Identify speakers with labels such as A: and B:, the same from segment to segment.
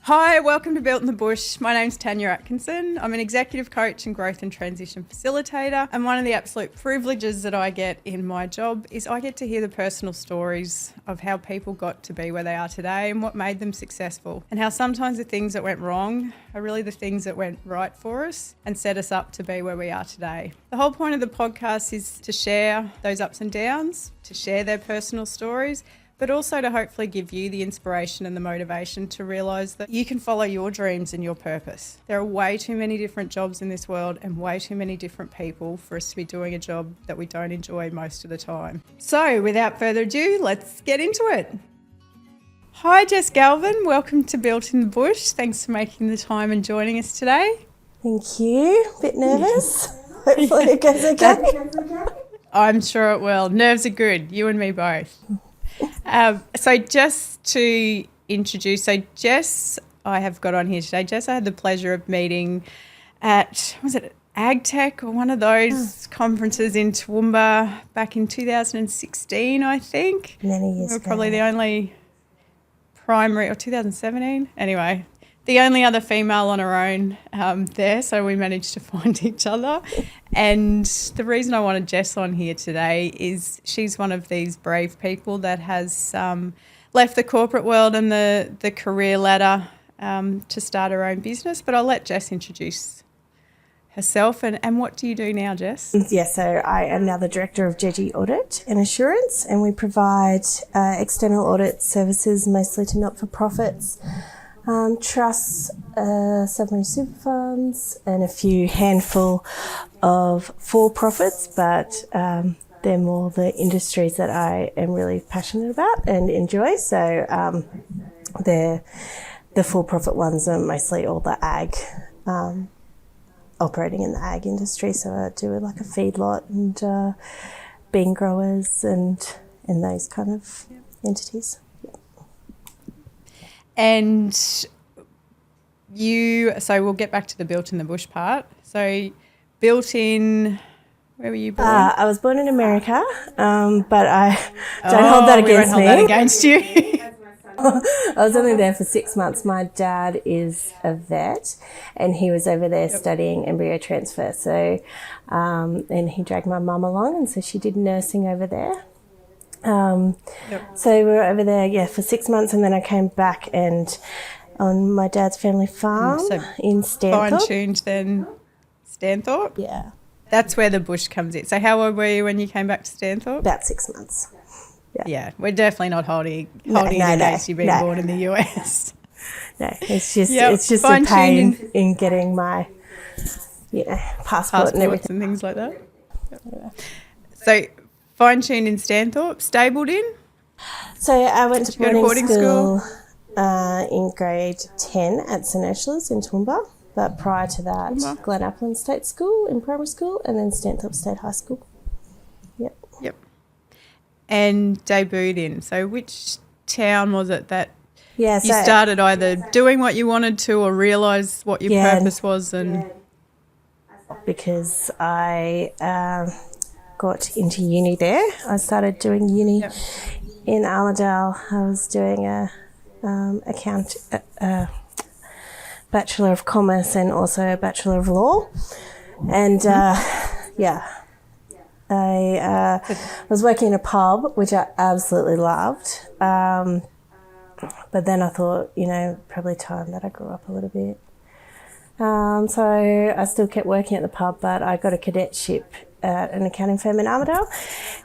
A: Hi, welcome to Built in the Bush. My name's Tanya Atkinson. I'm an executive coach and growth and transition facilitator. And one of the absolute privileges that I get in my job is I get to hear the personal stories of how people got to be where they are today and what made them successful, and how sometimes the things that went wrong are really the things that went right for us and set us up to be where we are today. The whole point of the podcast is to share those ups and downs, to share their personal stories, but also to hopefully give you the inspiration and the motivation to realise that you can follow your dreams and your purpose. There are way too many different jobs in this world and way too many different people for us to be doing a job that we don't enjoy most of the time. So without further ado, let's get into it. Hi, Jess Galvin. Welcome to Built in the Bush. Thanks for making the time and joining us today.
B: Thank you. A bit nervous. Hopefully it goes okay.
A: I'm sure it will. Nerves are good. You and me both. So just to introduce, Jess, I have got on here today. Jess, I had the pleasure of meeting at, was it AgTech or one of those conferences in Toowoomba back in 2016, I think.
B: Many years ago.
A: We were probably the only primary, or 2017, anyway, the only other female on her own there, so we managed to find each other. And the reason I wanted Jess on here today is she's one of these brave people that has left the corporate world and the career ladder to start her own business. But I'll let Jess introduce herself. And what do you do now, Jess?
B: Yeah, so I am now the Director of JG Audit and Assurance, and we provide external audit services mostly to not-for-profits, trusts, self-managed super funds, and a few handful of for-profits, but they're more the industries that I am really passionate about and enjoy. So the for-profit ones are mostly all the ag, operating in the ag industry. So I do like a feedlot and bean growers and those kind of entities.
A: And so we'll get back to the Built in the Bush part. So built in, where were you born?
B: I was born in America, but I don't hold that against me.
A: We won't hold that against you.
B: I was only there for 6 months. My dad is a vet and he was over there studying embryo transfer. So, and he dragged my mum along, and so she did nursing over there. So we were over there, for 6 months, and then I came back and on my dad's family farm in Stanthorpe.
A: Fine-tuned then Stanthorpe?
B: Yeah.
A: That's where the bush comes in. So how old were you when you came back to Stanthorpe?
B: About 6 months.
A: Yeah, we're definitely not holding it against you being born in the US.
B: No, it's just a pain in getting my, passport and everything.
A: And things like that. Yep. So fine-tuned in Stanthorpe, stabled in?
B: So I went to boarding school in grade 10 at St Ursula's in Toowoomba, but prior to that, Glen Upland State School in primary school, and then Stanthorpe State High School. Yep.
A: And debuted in. So which town was it that
B: you
A: started either doing what you wanted to or realised what your purpose was? And
B: because I got into uni there. I started doing uni in Armidale. I was doing a Bachelor of Commerce and also a Bachelor of Law. And I was working in a pub, which I absolutely loved. But then I thought, probably time that I grew up a little bit. So I still kept working at the pub, but I got a cadetship at an accounting firm in Armidale,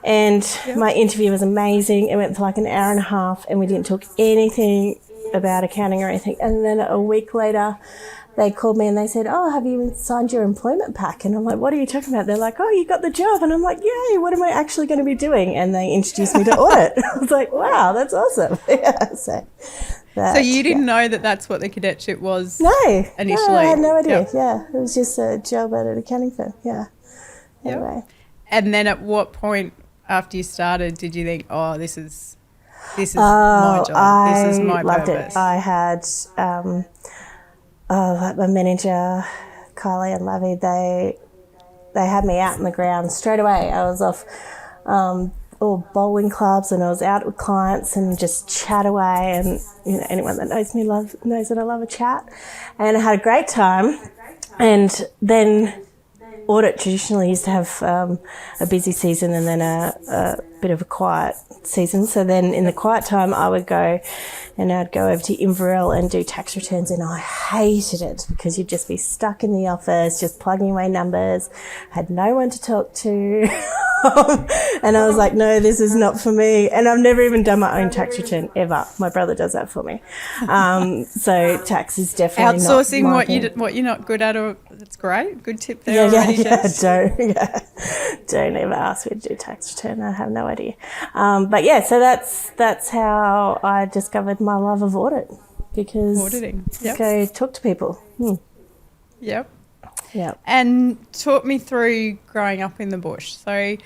B: and my interview was amazing. It went for like an hour and a half, and we didn't talk anything about accounting or anything. And then a week later, they called me and they said, "Oh, have you signed your employment pack?" And I'm like, "What are you talking about?" They're like, "Oh, you got the job." And I'm like, "Yay, what am I actually going to be doing?" And they introduced me to audit. I was like, "Wow, that's awesome." So
A: you didn't know that that's what the cadetship was?
B: No,
A: initially.
B: No, I had no idea. Yeah, it was just a job at an accounting firm. Yeah. Anyway.
A: And then at what point after you started did you think, "Oh, this is my job. This is my
B: loved
A: purpose"?
B: It. I had like my manager, Kylie and Lavi. They had me out on the ground straight away. I was off or bowling clubs, and I was out with clients and just chat away. And anyone that knows me knows that I love a chat, and I had a great time. And then audit traditionally used to have a busy season and then a bit of a quiet season. So then in the quiet time, I would go and I'd go over to Inverell and do tax returns, and I hated it because you'd just be stuck in the office, just plugging away numbers, had no one to talk to. And I was like, no, this is not for me. And I've never even done my own tax return ever. My brother does that for me. So tax is definitely
A: outsourcing
B: not my
A: what
B: thing.
A: what you're not good at. Or that's great. Good tip there.
B: Don't ever ask me to do tax return. I have no idea. But yeah, so that's how I discovered my love of audit, because
A: auditing. Yep.
B: Go talk to people.
A: Yep.
B: Yeah.
A: And talk me through growing up in the bush. So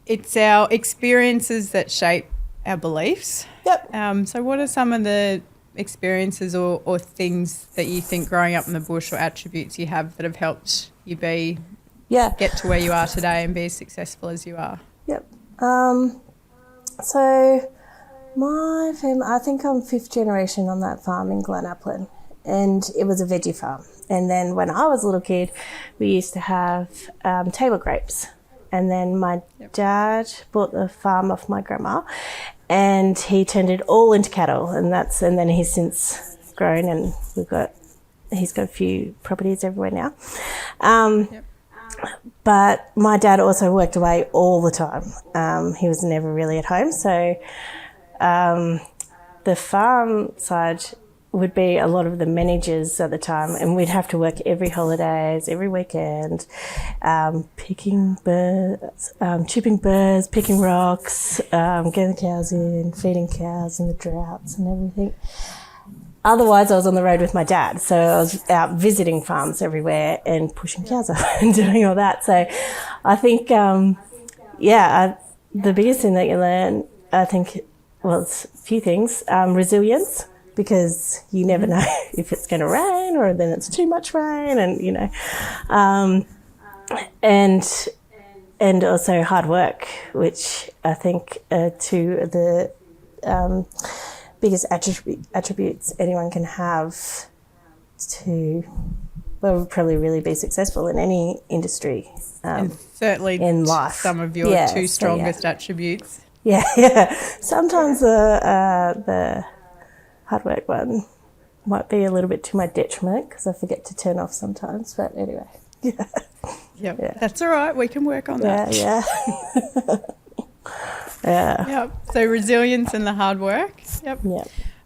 A: it's our experiences that shape our beliefs.
B: Yep.
A: So what are some of the experiences or things that you think growing up in the bush, or attributes you have that have helped you get to where you are today and be as successful as you are?
B: Yep. So my family, I think I'm 5th generation on that farm in Glen Applin, and it was a veggie farm. And then when I was a little kid, we used to have table grapes. And then my dad bought the farm off my grandma, and he turned it all into cattle. And then he's since grown, and he's got a few properties everywhere now. But my dad also worked away all the time. He was never really at home. So the farm side would be a lot of the managers at the time, and we'd have to work every holidays, every weekend, picking birds, chipping birds, picking rocks, getting the cows in, feeding cows in the droughts and everything. Otherwise, I was on the road with my dad, so I was out visiting farms everywhere and pushing cows up and doing all that. So I think, the biggest thing that you learn, I think, it's a few things. Resilience, because you never know if it's going to rain or then it's too much rain, and and also hard work, which I think are two of the biggest attributes anyone can have to probably really be successful in any industry,
A: and certainly
B: in life.
A: Some of your two strongest attributes.
B: Yeah. Sometimes the hard work one might be a little bit to my detriment because I forget to turn off sometimes. But anyway,
A: yeah, that's all right. We can work on that.
B: Yeah.
A: Yep. So resilience and the hard work. Yep.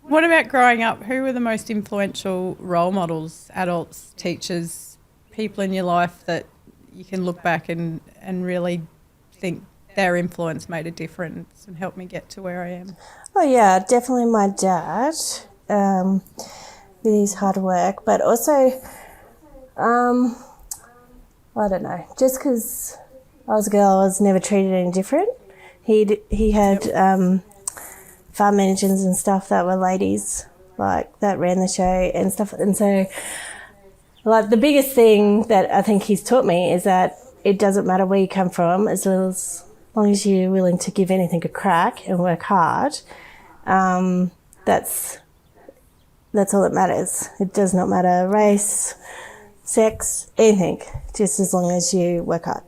A: What about growing up? Who were the most influential role models, adults, teachers, people in your life that you can look back and really think their influence made a difference and helped me get to where I am?
B: Oh yeah, definitely my dad, with his hard work, but also, I don't know, just because I was a girl, I was never treated any different. He had farm managers and stuff that were ladies, like that ran the show and stuff, and so like the biggest thing that I think he's taught me is that it doesn't matter where you come from, as long as you're willing to give anything a crack and work hard. That's all that matters. It does not matter race, sex, anything, just as long as you work hard.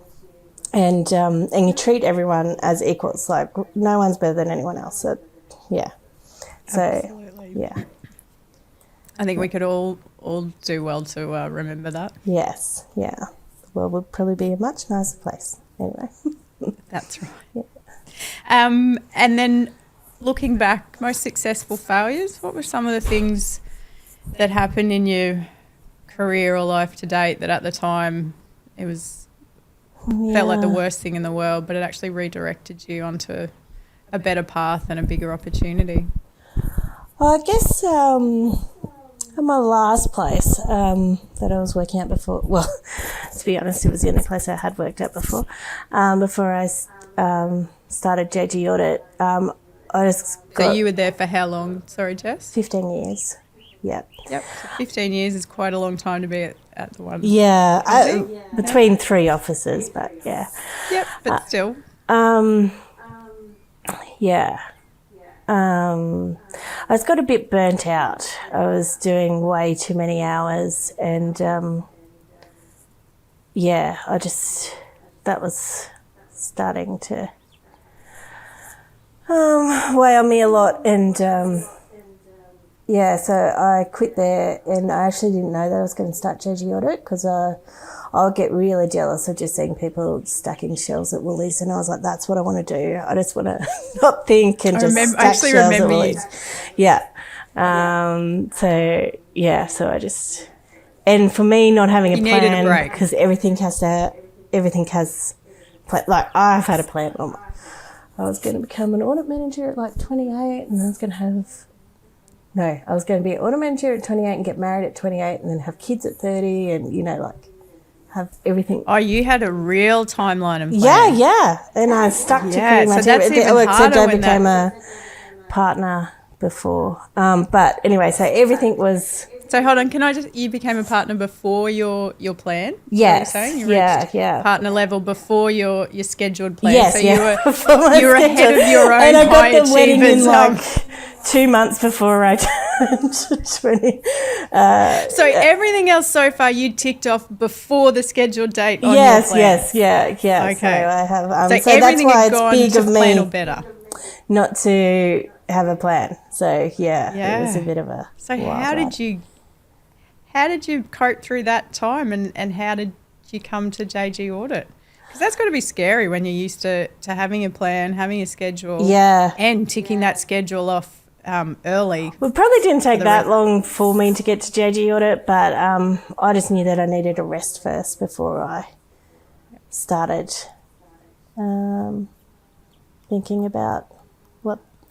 B: And you treat everyone as equals, like no one's better than anyone else. So, yeah. So,
A: absolutely.
B: Yeah.
A: I think we could all do well to remember that.
B: Yes, yeah. The world would probably be a much nicer place anyway.
A: That's right.
B: Yeah.
A: And then looking back, most successful failures, what were some of the things that happened in your career or life to date that at the time it felt like the worst thing in the world, but it actually redirected you onto a better path and a bigger opportunity?
B: Well, I guess at my last place that I was working at before, well, to be honest, it was the only place I had worked at before I started JG Audit.
A: So you were there for how long? Sorry, Jess?
B: 15 years. Yep.
A: So 15 years is quite a long time to be at the one.
B: Yeah, between 3 offices, but yeah.
A: Yep, but still.
B: yeah. I was got a bit burnt out. I was doing way too many hours and, that was starting to weigh on me a lot and, so I quit there and I actually didn't know that I was going to start JG Audit because I'll get really jealous of just seeing people stacking shelves at Woolies and I was like, that's what I want to do. I just want to not think and stack shelves at Woolies. Yeah. So I just... And for me, not having a plan...
A: needed a break.
B: Because everything has... Like, I've had a plan. I was going to become an audit manager at like 28 and I was going to have... No, I was going to be an audit manager at 28 and get married at 28 and then have kids at 30 and, have everything.
A: Oh, you had a real timeline and plan.
B: Yeah. And I stuck to pretty much everything. Except I became a partner before. But anyway, so everything was...
A: So hold on, you became a partner before your plan?
B: Yes.
A: You reached partner level before your scheduled plan.
B: Yes,
A: so
B: you
A: were ahead of your own
B: and I
A: high
B: got the wedding in
A: achievers.
B: 2 months before I turned 20.
A: So everything else so far you ticked off before the scheduled date on your plan?
B: Yes, yeah.
A: Okay.
B: So I have.
A: So
B: that's why
A: had gone
B: it's big
A: to
B: of
A: plan
B: me
A: or better.
B: not to have a plan. So it was a bit of a.
A: So how did you cope through that time and how did you come to JG Audit? Because that's got to be scary when you're used to having a plan, having a schedule, and ticking that schedule off early.
B: Well, it probably didn't take that long for me to get to JG Audit, but I just knew that I needed a rest first before I started thinking about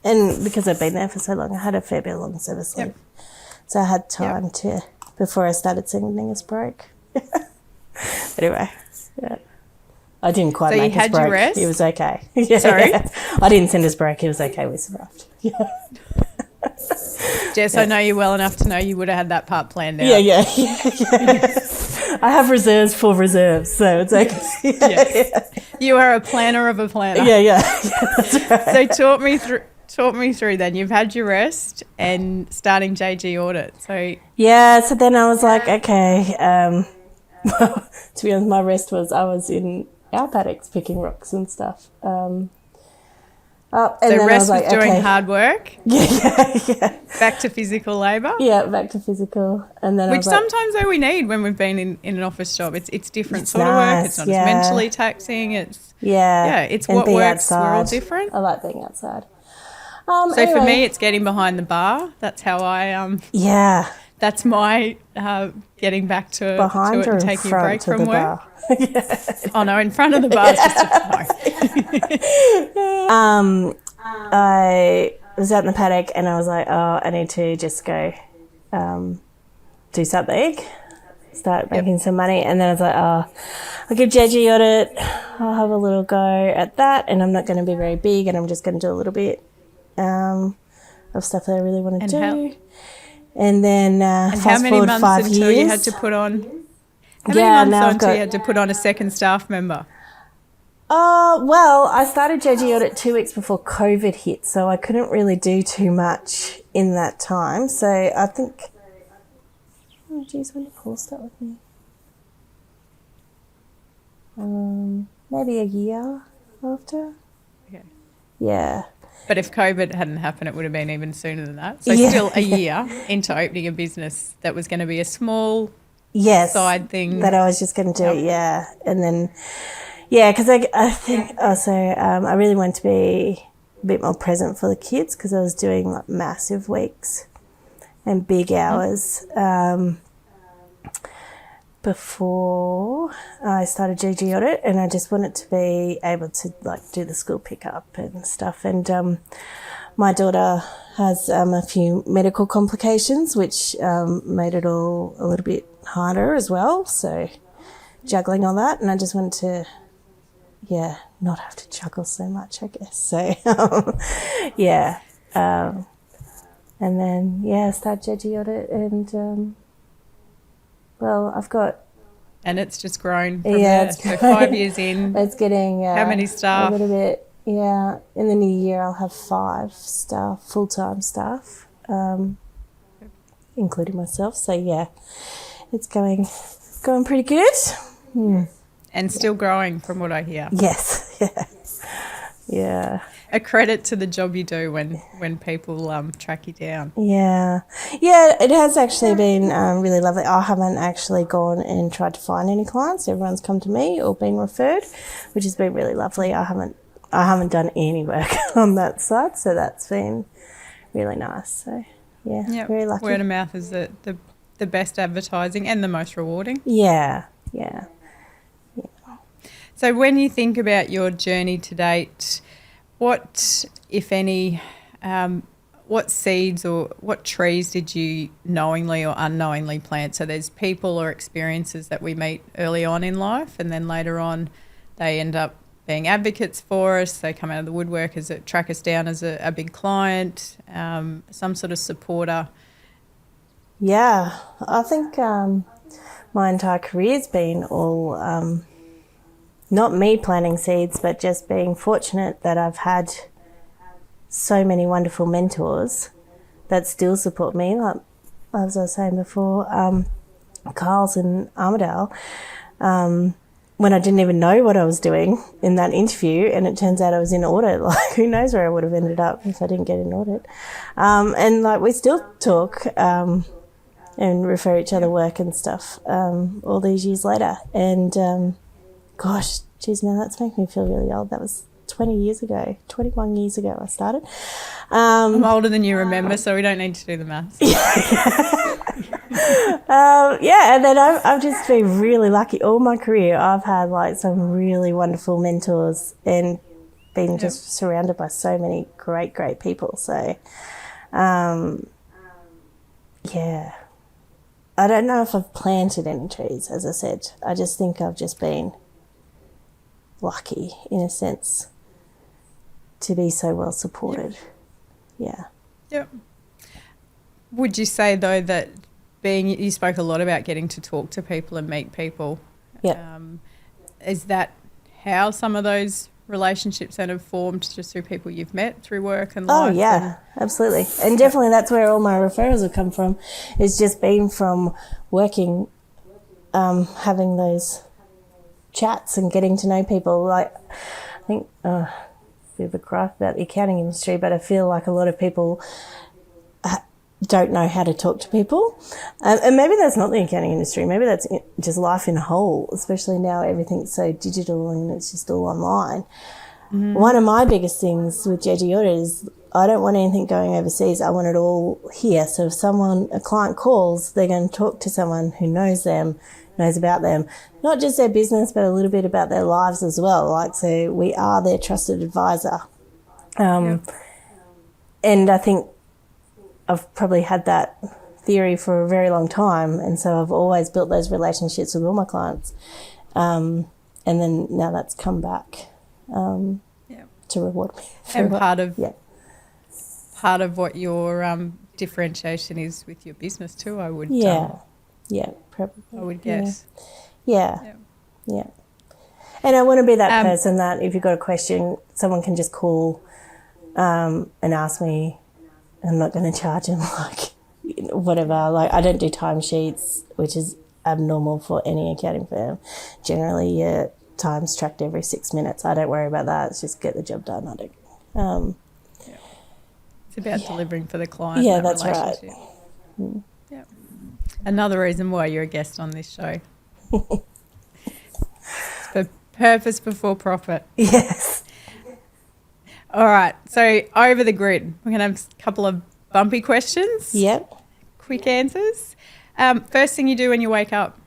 B: and because I've been there for so long, I had a fair bit of long service leave. So I had time before I started sending us break. Anyway, I didn't quite make us break. So you had your rest? It was okay.
A: Sorry?
B: I didn't send us break. It was okay. We survived.
A: Jess, I know you well enough to know you would have had that part planned out.
B: Yeah. I have reserves for reserves, so it's okay.
A: You are a planner of a planner.
B: Yeah. That's right.
A: So talk me through then. You've had your rest and starting JG Audit. So
B: then I was like, okay. Well, to be honest, my rest was I was in our paddocks picking rocks and stuff. And
A: so
B: then
A: rest
B: was
A: doing hard work?
B: Yeah.
A: Back to physical labour?
B: Yeah, back to physical. And then
A: which sometimes though we need when we've been in an office job. It's different sort of work. It's not as mentally taxing. It's it's what works.
B: Outside.
A: We're all different.
B: I like being outside.
A: So anyway. For me, it's getting behind the bar. That's how I That's my getting back to it and taking a break from work. Oh no, in front of the bar is just
B: I was out in the paddock and I was like, I need to just go do something, start making some money. And then I was like, I'll give JG Audit, I'll have a little go at that and I'm not going to be very big and I'm just going to do a little bit of stuff that I really want to do. And then fast forward 5 years.
A: Until you had to put on? How many months until you had to put on a second staff member?
B: Well, I started JG Audit 2 weeks before COVID hit, so I couldn't really do too much in that time. So I think, when did Paul start with me? Maybe a year after. Okay. Yeah.
A: But if COVID hadn't happened, it would have been even sooner than that. So still a year into opening a business that was going to be a small side thing.
B: That I was just going to do, And then, because I think also I really wanted to be a bit more present for the kids because I was doing like massive weeks and big hours before I started JG Audit, and I just wanted to be able to like do the school pickup and stuff. And my daughter has a few medical complications, which made it all a little bit harder as well. So juggling all that, and I just wanted to, not have to juggle so much, I guess. So and then start JG Audit, and well, I've got.
A: And it's just grown from there. So 5 years in.
B: It's getting.
A: How many staff?
B: A little bit. Yeah, in the new year I'll have 5 staff, full-time staff, including myself. So yeah, it's going pretty good.
A: And still growing from what I hear.
B: Yes, yeah.
A: A credit to the job you do when people track you down.
B: Yeah, it has actually been really lovely. I haven't actually gone and tried to find any clients. Everyone's come to me or been referred, which has been really lovely. I haven't done any work on that side, so that's been really nice. So yeah, very lucky.
A: Word of mouth is the best advertising and the most rewarding.
B: Yeah.
A: So when you think about your journey to date, what, if any, what seeds or what trees did you knowingly or unknowingly plant? So there's people or experiences that we meet early on in life, and then later on they end up being advocates for us. They come out of the woodwork track us down as a big client, some sort of supporter.
B: Yeah, I think my entire career's been all not me planting seeds, but just being fortunate that I've had so many wonderful mentors that still support me. Like as I was saying before, Carl's in Armidale, when I didn't even know what I was doing in that interview, and it turns out I was in audit. Like, who knows where I would have ended up if I didn't get in audit. And like we still talk and refer each other work and stuff all these years later. And gosh, geez, man, that's making me feel really old. That was 21 years ago I started.
A: I'm older than you remember, so we don't need to do the maths.
B: And then I've just been really lucky. All my career, I've had like some really wonderful mentors and been just surrounded by so many great people. So, I don't know if I've planted any trees, as I said. I just think I've just been lucky, in a sense, to be so well supported.
A: Yep. Would you say, though, that you spoke a lot about getting to talk to people and meet people.
B: Yeah.
A: Is that how some of those relationships then have formed, just through people you've met through work and life?
B: Oh, yeah, absolutely. And definitely that's where all my referrals have come from. It's just been from working, having those chats and getting to know people. Like, I think, a bit of a gripe about the accounting industry, but I feel like a lot of people don't know how to talk to people. And maybe that's not the accounting industry. Maybe that's just life in a whole, especially now everything's so digital and it's just all online. Mm-hmm. One of my biggest things with JG Audit is I don't want anything going overseas. I want it all here. So if a client calls, they're going to talk to someone who knows them, knows about them, not just their business, but a little bit about their lives as well. Like, so we are their trusted advisor. And I think I've probably had that theory for a very long time, and so I've always built those relationships with all my clients. And then now that's come back to reward me.
A: And part of what your differentiation is with your business too, I would
B: probably.
A: I would guess.
B: Yeah. And I want to be that person that if you've got a question, someone can just call and ask me. I'm not going to charge them like whatever. Like, I don't do timesheets, which is abnormal for any accounting firm. Generally, your time's tracked every 6 minutes. I don't worry about that. It's just get the job done. I don't.
A: It's about delivering for the client.
B: Yeah, that's right.
A: Yeah. Another reason why you're a guest on this show. It's for purpose before profit.
B: Yes.
A: All right, so over the grid, we're going to have a couple of bumpy questions.
B: Yep.
A: Quick answers. First thing you do when you wake up?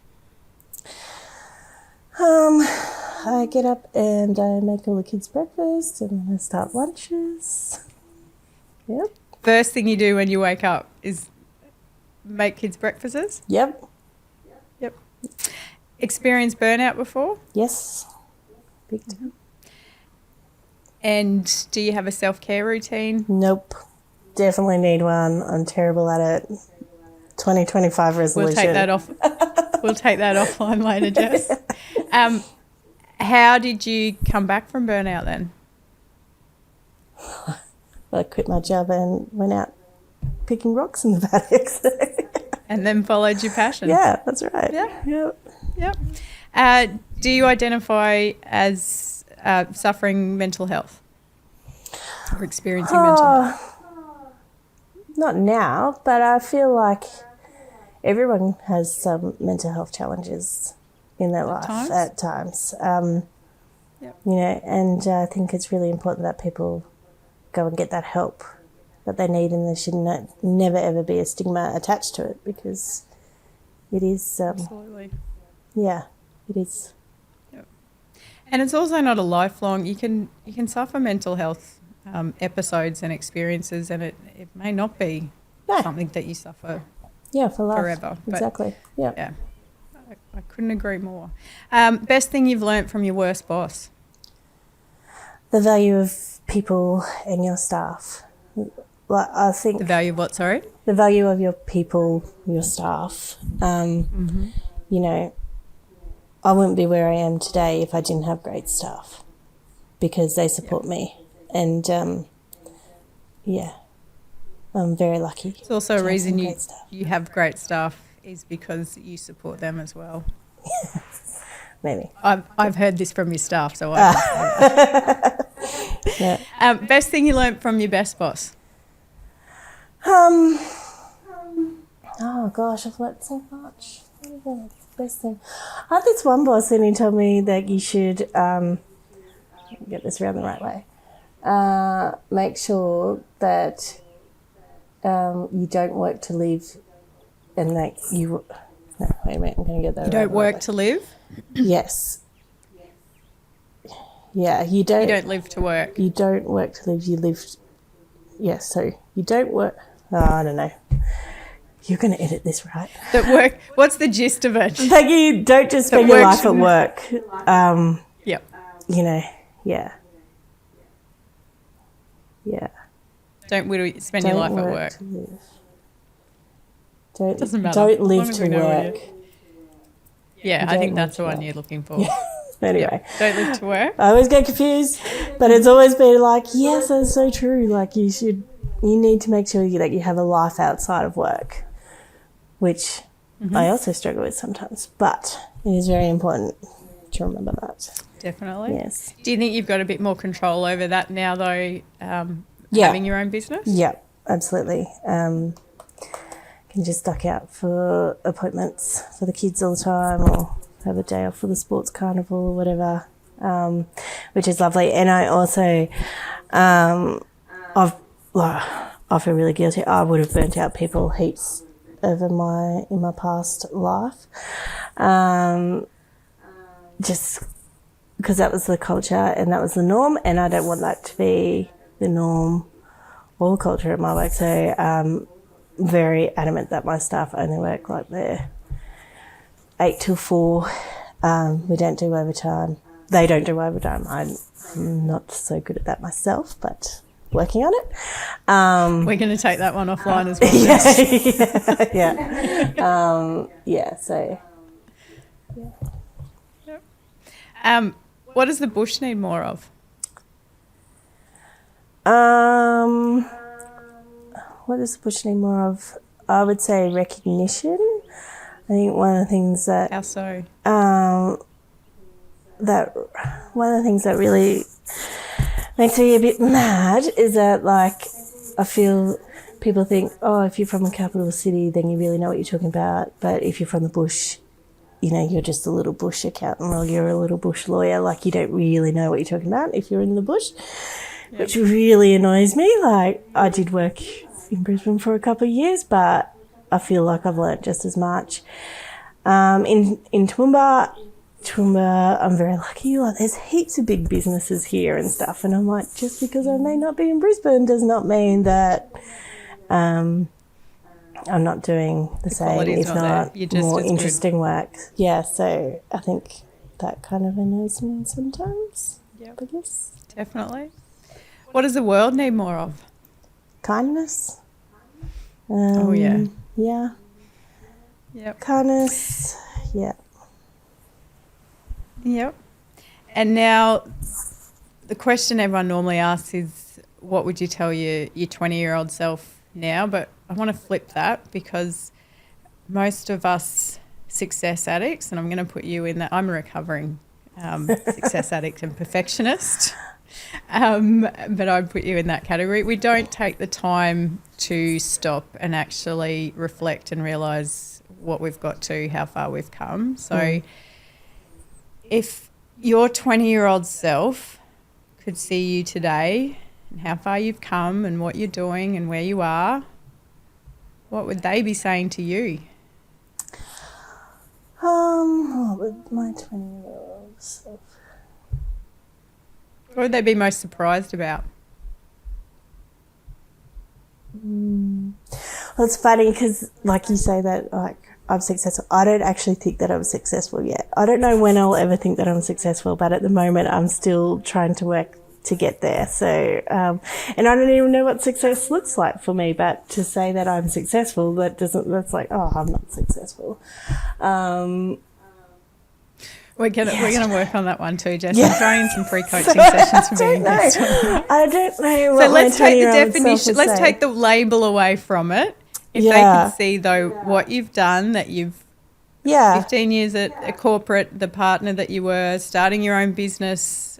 B: I get up and I make all the kids breakfast and then I start lunches. Yep.
A: First thing you do when you wake up is make kids breakfasts?
B: Yep.
A: Experienced burnout before?
B: Yes. Big time.
A: And do you have a self-care routine?
B: Nope. Definitely need one. I'm terrible at it. 2025 resolution.
A: We'll take that off. We'll take that offline later, Jess. How did you come back from burnout then?
B: I quit my job and went out picking rocks in the paddocks.
A: And then followed your passion.
B: Yeah, that's right.
A: Yeah. Yep. Do you identify as suffering mental health or experiencing mental health?
B: Not now, but I feel like everyone has some mental health challenges in their life at times.
A: Yep.
B: You know, and I think it's really important that people go and get that help that they need, and there should never ever be a stigma attached to it, because it is.
A: Absolutely.
B: Yeah, it is.
A: Yep. And it's also not a lifelong. You can suffer mental health episodes and experiences, and it may not be something that you suffer.
B: Yeah, for life.
A: Forever.
B: Exactly. Yeah.
A: Yeah. I couldn't agree more. Best thing you've learnt from your worst boss?
B: The value of people and your staff. Like, I think
A: The value of what, sorry?
B: the value of your people, your staff. You know, I wouldn't be where I am today if I didn't have great staff, because they support me. And, I'm very lucky.
A: It's also a reason
B: you
A: have great staff is because you support them as well.
B: Maybe.
A: I've heard this from your staff, so
B: Yeah.
A: best thing you learnt from your best boss?
B: Oh gosh, I've learnt so much. What is the best thing? I had this one boss and he told me that you should get this around the right way. Make sure that you don't work to live, and that you. No, wait a minute. I'm going to get that.
A: You don't work to live?
B: Yes. Yeah, you don't.
A: You don't live to work.
B: You don't work to live. You live. Yes, so you don't work. Oh, I don't know. You're going to edit this, right?
A: That work. What's the gist of it?
B: Like, you don't just spend your life at work.
A: Yep.
B: You know. Yeah. Yeah.
A: Don't spend your life at work. Doesn't matter.
B: Don't live to work.
A: Yeah, I think that's the one you're looking for.
B: Yeah. Anyway.
A: Yep. Don't live to work.
B: I always get confused, but it's always been like, yes, that's so true. Like, you need to make sure that you have a life outside of work, which I also struggle with sometimes, but it is very important to remember that.
A: Definitely.
B: Yes.
A: Do you think you've got a bit more control over that now, though, having your own business?
B: Yeah, absolutely. Can just duck out for appointments for the kids all the time, or have a day off for the sports carnival or whatever, which is lovely. And I also, I feel really guilty. I would have burnt out people heaps in my past life, just because that was the culture and that was the norm, and I don't want that to be the norm or the culture at my work. So very adamant that my staff only work like they're 8 till 4. We don't do overtime. They don't do overtime. I'm not so good at that myself, but working on it.
A: We're going to take that one offline as well. What does the bush need more of?
B: What does the bush need more of? I would say recognition. I think one of the things that...
A: How so?
B: One of the things that really makes me a bit mad is that, like, I feel people think, oh, if you're from a capital city, then you really know what you're talking about. But if you're from the bush, you know, you're just a little bush accountant or you're a little bush lawyer. Like, you don't really know what you're talking about if you're in the bush, which really annoys me. Like, I did work in Brisbane for a couple of years, but I feel like I've learnt just as much. In Toowoomba, I'm very lucky. Like, there's heaps of big businesses here and stuff, and I'm like, just because I may not be in Brisbane does not mean that I'm not doing the same, if not more interesting work. Yeah, so I think that kind of annoys me sometimes.
A: Yep.
B: I guess.
A: Definitely. What does the world need more of?
B: Kindness.
A: Yeah. Yep.
B: Kindness. Yeah.
A: Yep. And now the question everyone normally asks is, what would you tell your 20-year-old self now? But I want to flip that, because most of us success addicts, and I'm going to put you in that. I'm a recovering success addict and perfectionist, but I'd put you in that category. We don't take the time to stop and actually reflect and realise what we've got to, how far we've come. So if your 20-year-old self could see you today and how far you've come and what you're doing and where you are, what would they be saying to you?
B: What would my 20-year-old self?
A: What would they be most surprised about?
B: Well, it's funny because, like you say that, like, I'm successful. I don't actually think that I'm successful yet. I don't know when I'll ever think that I'm successful, but at the moment I'm still trying to work to get there. So, and I don't even know what success looks like for me, but to say that I'm successful, that's like, oh, I'm not successful.
A: We're gonna work on that one too, Jess. I'm throwing in some pre-coaching sessions for being guest.
B: I don't know.
A: So let's take the definition. Let's take the label away from it. If they could see though what you've done, that you've 15 years at a corporate, the partner that you were, starting your own business,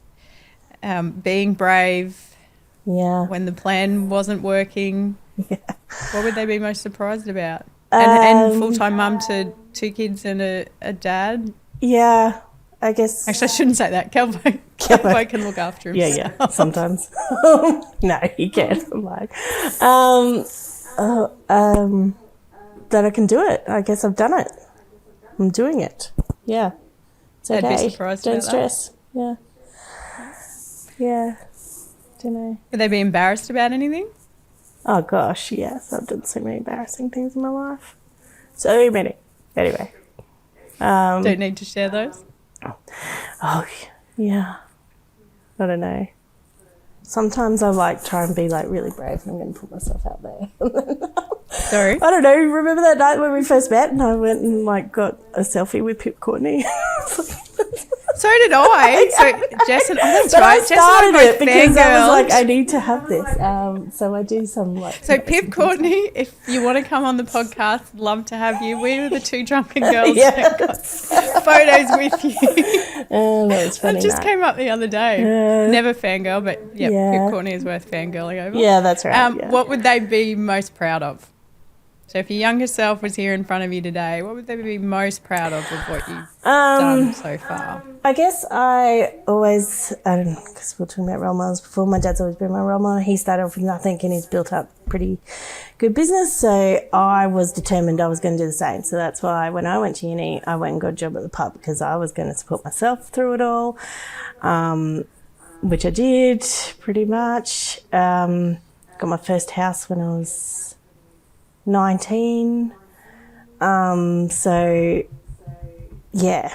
A: being brave.
B: Yeah.
A: When the plan wasn't working. Yeah. What would they be most surprised about? And full-time mum to 2 kids and a dad.
B: Yeah. I guess.
A: Actually, I shouldn't say that. Calvo can look after himself.
B: Yeah, sometimes. No, he can't. I'm like, that I can do it. I guess I've done it. I'm doing it. Yeah. It's okay.
A: They'd be surprised
B: Don't
A: about
B: stress. That. Yeah. Don't know.
A: Would they be embarrassed about anything?
B: Oh, gosh, yes. I've done so many embarrassing things in my life. So many. Anyway.
A: Don't need to share those?
B: Oh, yeah. I don't know. Sometimes I try and be really brave, and I'm going to put myself out there.
A: Sorry?
B: I don't know. Remember that night when we first met and I went and got a selfie with Pip Courtney?
A: So did I. So Jess and that's
B: but
A: right.
B: I started it because I was like, I need to have this. So I do some
A: So Pip Courtney, if you want to come on the podcast, love to have you. We were the 2 drunken girls that got photos with you.
B: That was funny.
A: It just came up the other day. Never fangirl, but Pip Courtney is worth fangirling over.
B: Yeah, that's right.
A: What would they be most proud of? So if your younger self was here in front of you today, what would they be most proud of what you've done so far?
B: I guess I always, because we were talking about role models before, my dad's always been my role model. He started off with nothing and he's built up pretty good business. So I was determined I was going to do the same. So that's why when I went to uni, I went and got a job at the pub because I was going to support myself through it all, which I did pretty much. Got my first house when I was 19. So yeah,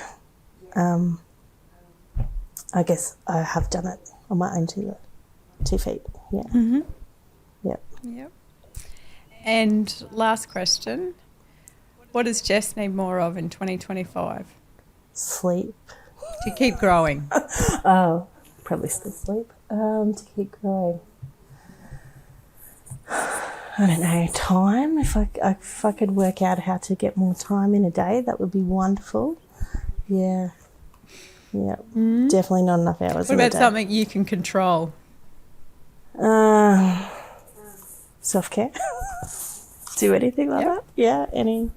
B: I guess I have done it on my own 2 feet. Yeah.
A: Mm-hmm.
B: Yep.
A: And last question, what does Jess need more of in 2025?
B: Sleep.
A: To keep growing.
B: Oh, probably still sleep. To keep growing. I don't know, time. If I could work out how to get more time in a day, that would be wonderful. Yeah. Definitely not enough hours in a day.
A: What about something you can control?
B: Self-care. Do anything like that? Yeah, anyway.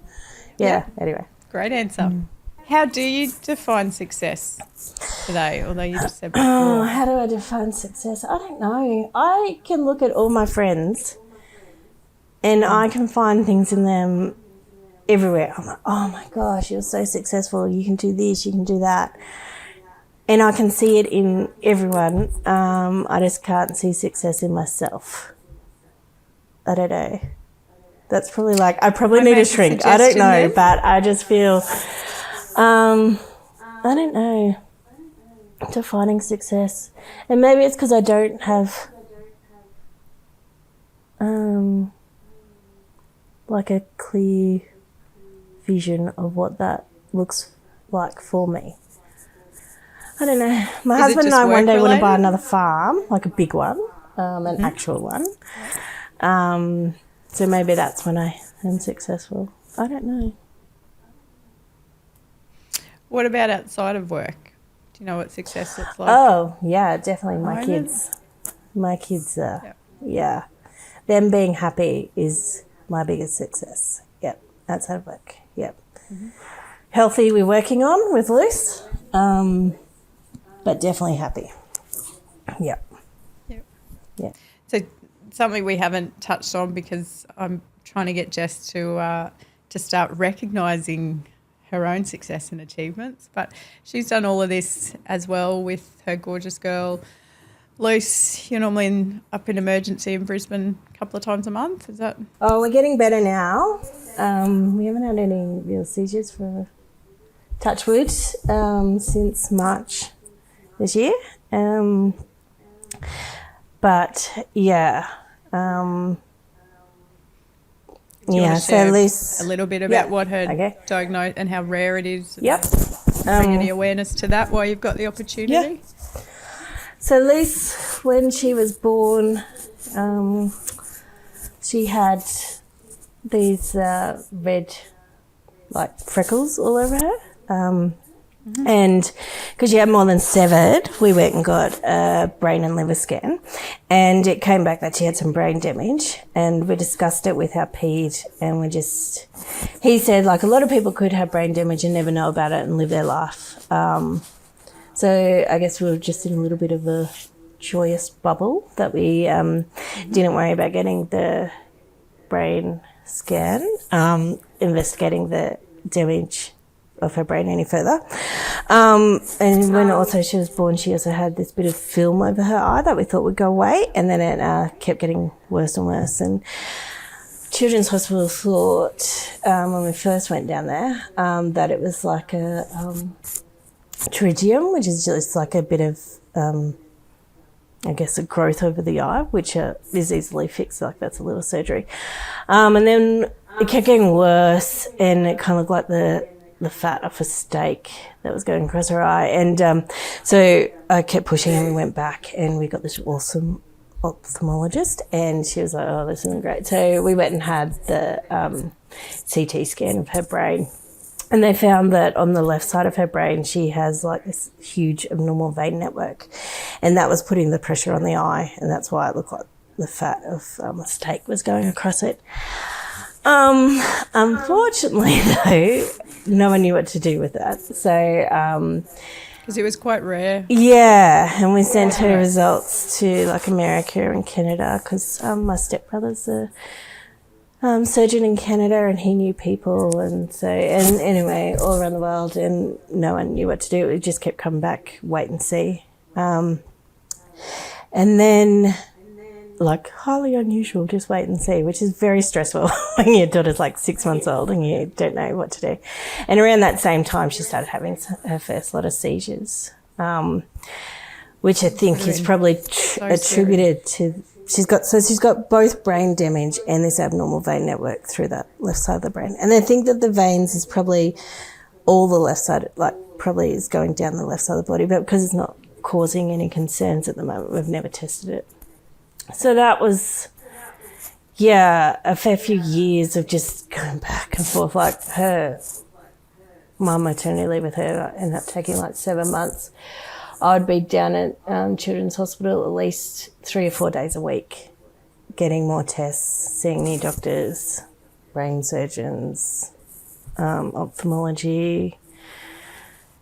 A: Great answer. How do you define success today, although you just said before?
B: How do I define success? I don't know. I can look at all my friends and I can find things in them everywhere. I'm like, oh my gosh, you're so successful. You can do this, you can do that. And I can see it in everyone. I just can't see success in myself. I don't know. That's probably I probably need a shrink. I don't know, but I just feel, I don't know, defining success. And maybe it's because I don't have, a clear vision of what that looks like for me. I don't know. My husband and I one day want to buy another farm, like a big one. an actual one. So maybe that's when I am successful. I don't know.
A: What about outside of work? Do you know what success looks like?
B: Oh, yeah, definitely my kids. My kids, yeah. Them being happy is my biggest success. Yep, outside of work. Yep. Mm-hmm. Healthy we're working on with Luce, but definitely happy. Yep. Yeah.
A: So something we haven't touched on, because I'm trying to get Jess to start recognising her own success and achievements, but she's done all of this as well with her gorgeous girl Luce. You're normally up in emergency in Brisbane a couple of times a month, is that?
B: Oh, we're getting better now. We haven't had any real seizures for touch wood since March this year. But yeah. So Luce,
A: a little bit about what her diagnosis and how rare it is.
B: Yep.
A: Bring any awareness to that while you've got the opportunity.
B: Yeah. So Luce, when she was born, she had these red, like, freckles all over her. And because she had more than severed, we went and got a brain and liver scan, and it came back that she had some brain damage, and we discussed it with our ped, and he said, like, a lot of people could have brain damage and never know about it and live their life. So I guess we were just in a little bit of a joyous bubble that we didn't worry about getting the brain scan, investigating the damage of her brain any further. And when also she was born, she also had this bit of film over her eye that we thought would go away, and then it kept getting worse and worse. And Children's Hospital thought, when we first went down there, that it was like a pterygium, which is just like a bit of, I guess, a growth over the eye, which is easily fixed, like that's a little surgery. And then it kept getting worse, and it kind of looked like the fat off a steak that was going across her eye. And so I kept pushing, and we went back, and we got this awesome ophthalmologist, and she was like, oh, this isn't great. So we went and had the CT scan of her brain, and they found that on the left side of her brain she has like this huge abnormal vein network, and that was putting the pressure on the eye, and that's why it looked like the fat of a steak was going across it. Unfortunately, though, no one knew what to do with that. So,
A: because it was quite rare.
B: Yeah, and we sent her results to like America and Canada, because my stepbrother's a surgeon in Canada, and he knew people, and so, and anyway, all around the world, and no one knew what to do. It just kept coming back, wait and see. And then, like, highly unusual, just wait and see, which is very stressful when your daughter's like 6 months old and you don't know what to do. And around that same time, she started having her first lot of seizures, which I think is probably attributed to, she's got both brain damage and this abnormal vein network through that left side of the brain. And I think that the veins is probably all the left side, like probably is going down the left side of the body, but because it's not causing any concerns at the moment, we've never tested it. So that was, a fair few years of just going back and forth. Like my maternity leave with her ended up taking like 7 months. I'd be down at Children's Hospital at least 3 or 4 days a week, getting more tests, seeing new doctors, brain surgeons, ophthalmology,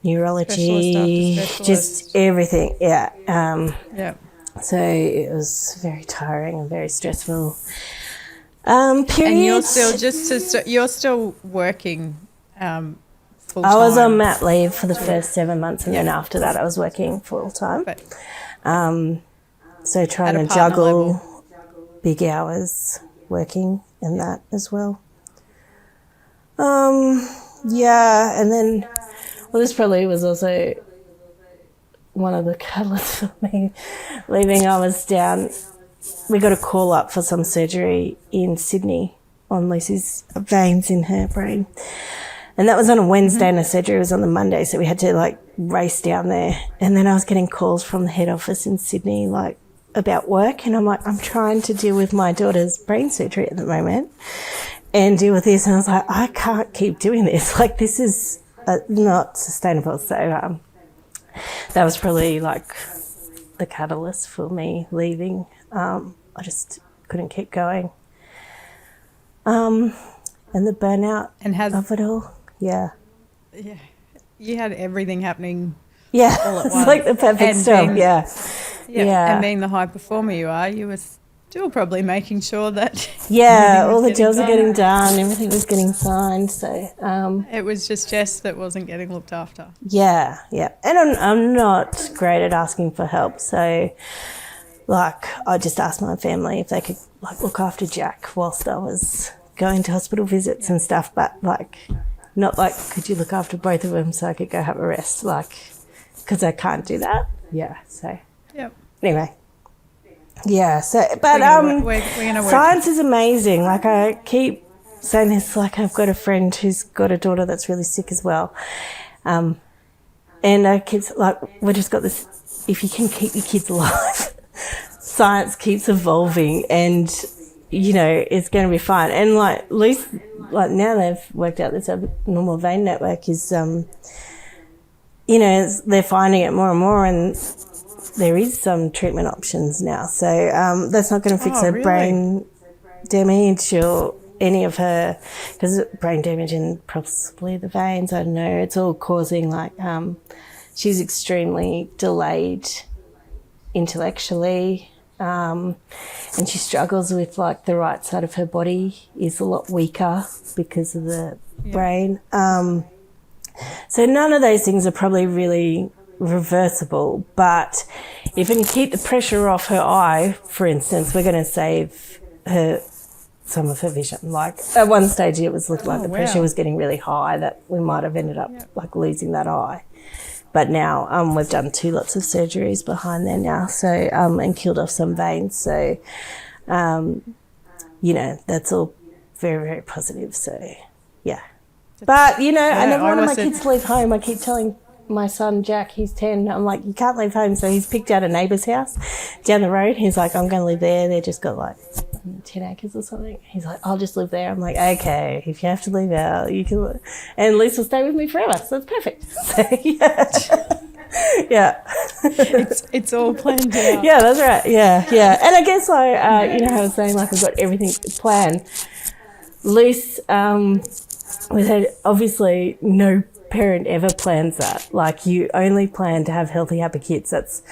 B: neurology, just everything. Yeah. So it was very tiring and very stressful. Period.
A: And you're still working full time.
B: I was on mat leave for the first 7 months, and then after that I was working full time. So trying to juggle big hours working in that as well. And then, this probably was also one of the catalysts for me leaving. I was down, we got a call up for some surgery in Sydney on Lucy's veins in her brain. And that was on a Wednesday, and the surgery was on the Monday, so we had to like race down there. And then I was getting calls from the head office in Sydney, like about work, and I'm like, I'm trying to deal with my daughter's brain surgery at the moment and deal with this. And I was like, I can't keep doing this. Like, this is not sustainable. So that was probably like the catalyst for me leaving. I just couldn't keep going. And the burnout of it all. Yeah.
A: Yeah. You had everything happening.
B: Yeah.
A: All at
B: It's
A: once.
B: like the perfect storm. Yeah.
A: And being the high performer you are, you were still probably making sure that
B: all the jobs are getting done, everything was getting signed. So
A: it was just Jess that wasn't getting looked after.
B: Yeah. And I'm not great at asking for help. So, like, I just asked my family if they could, like, look after Jack whilst I was going to hospital visits and stuff. But, like, not like, could you look after both of them so I could go have a rest? Like, because I can't do that. Yeah. So.
A: Yep.
B: Anyway. Yeah. So, but
A: we're gonna work.
B: science is amazing. Like, I keep saying this. Like, I've got a friend who's got a daughter that's really sick as well, and our kids, like, we just got this. If you can keep your kids alive, science keeps evolving, and it's going to be fine. And like, at least, like, now they've worked out this abnormal vein network is, they're finding it more and more, and there is some treatment options now. So that's not going to fix her brain damage or any of her, because brain damage and possibly the veins, I don't know, it's all causing, like, she's extremely delayed intellectually, and she struggles with, like, the right side of her body is a lot weaker because of the brain. So none of those things are probably really reversible, but if we can keep the pressure off her eye, for instance, we're going to save her some of her vision. Like, at one stage it was looking like the pressure was getting really high that we might have ended up like losing that eye. But now we've done 2 lots of surgeries behind there now, so and killed off some veins. So that's all very, very positive. So yeah. But I never wanted my kids to leave home. I keep telling my son Jack, he's 10, I'm like, you can't leave home. So he's picked out a neighbour's house down the road. He's like, I'm going to live there. They just got like 10 acres or something. He's like, I'll just live there. I'm like, okay, if you have to leave out, you can. And Lisa will stay with me forever. So it's perfect. So yeah.
A: It's all planned out.
B: Yeah, that's right. Yeah. And I guess I was saying, like, I've got everything planned. Luce, we've had obviously no parent ever plans that. Like, you only plan to have healthy, happy kids. That's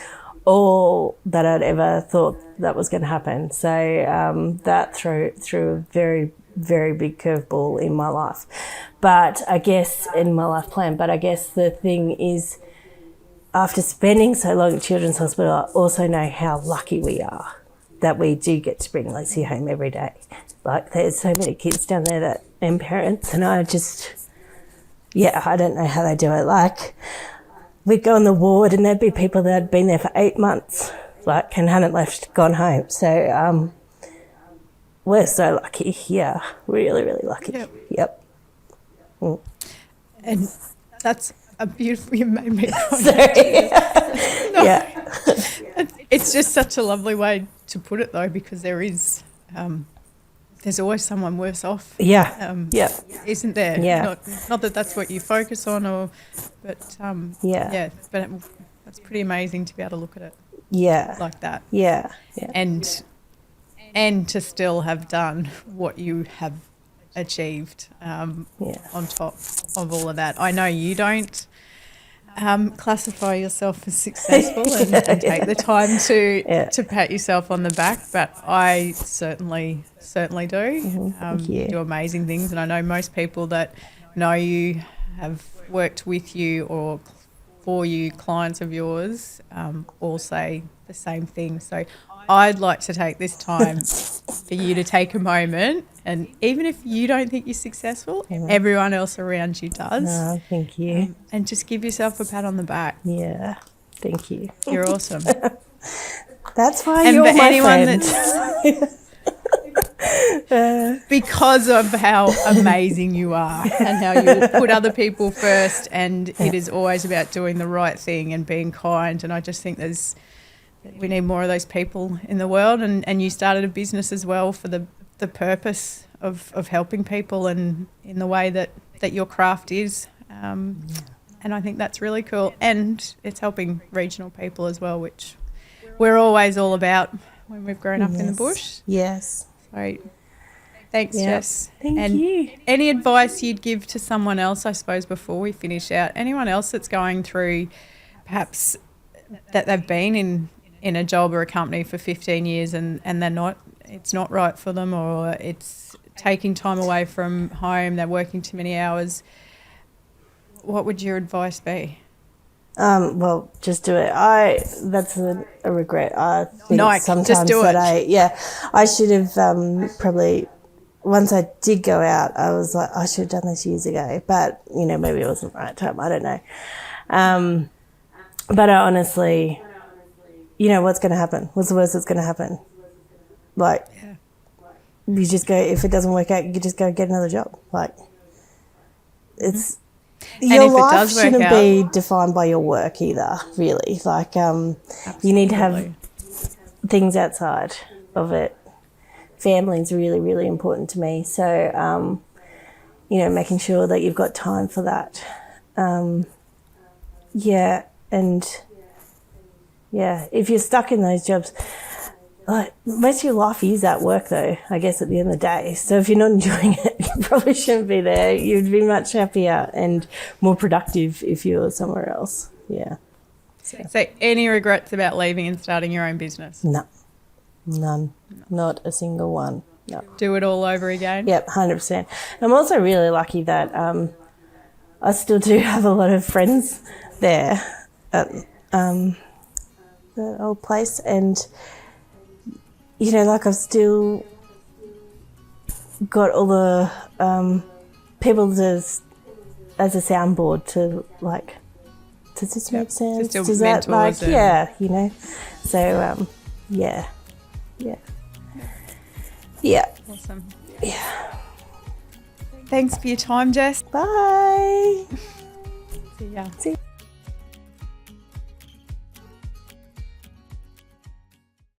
B: all that I'd ever thought that was going to happen. So that threw a very, very big curveball in my life. But I guess in my life plan. But I guess the thing is, after spending so long at Children's Hospital, I also know how lucky we are that we do get to bring Lucy home every day. Like, there's so many kids down there and parents, and I just, I don't know how they do it. Like, we'd go on the ward and there'd be people that had been there for 8 months, like, and hadn't gone home. So we're so lucky. Yeah, really, really lucky. Yep. Mm.
A: And that's a beautiful, you made me cry.
B: Sorry. Yeah.
A: It's just such a lovely way to put it, though, because there's always someone worse off.
B: Yeah.
A: Isn't there?
B: Yeah.
A: Not that that's what you focus on, but that's pretty amazing to be able to look at it.
B: Yeah.
A: Like that.
B: Yeah.
A: And to still have done what you have achieved on top of all of that. I know you don't classify yourself as successful and take the time to pat yourself on the back, but I certainly do. You do amazing things, and I know most people that know you, have worked with you or for you, clients of yours, all say the same thing. So I'd like to take this time for you to take a moment, and even if you don't think you're successful, everyone else around you does.
B: Oh, thank you.
A: And just give yourself a pat on the back.
B: Yeah, thank you.
A: You're awesome.
B: That's why you're my friend.
A: Because of how amazing you are and how you put other people first, and it is always about doing the right thing and being kind, and I just think there's we need more of those people in the world, and you started a business as well for the purpose of helping people and in the way that your craft is. And I think that's really cool. And it's helping regional people as well, which we're always all about when we've grown up in the bush.
B: Yes.
A: So thanks, Jess.
B: Thank you.
A: Any advice you'd give to someone else, I suppose, before we finish out? Anyone else that's going through perhaps that they've been in a job or a company for 15 years and it's not right for them, or it's taking time away from home, they're working too many hours. What would your advice be?
B: Well, just do it. That's a regret. I think sometimes
A: just do it.
B: I should have probably, once I did go out, I was like, I should have done this years ago. But, maybe it wasn't the right time. I don't know. But I honestly, what's going to happen? What's the worst that's going to happen? Like, you just go, if it doesn't work out, you just go get another job. Like, it's... Your life shouldn't be defined by your work either, really. Like, you need to have things outside of it. Family is really, really important to me. So, making sure that you've got time for that. If you're stuck in those jobs, like, most of your life is at work, though, I guess, at the end of the day. So if you're not enjoying it, you probably shouldn't be there. You'd be much happier and more productive if you were somewhere else. Yeah.
A: So any regrets about leaving and starting your own business?
B: No. None. Not a single one. No.
A: Do it all over again?
B: Yep, 100%. I'm also really lucky that I still do have a lot of friends there at the old place, and... I've still got all the people as a soundboard to, like, does this make sense? Does that, like, So, Yeah.
A: Awesome.
B: Yeah.
A: Thanks for your time, Jess.
B: Bye.
A: See ya.
B: See ya.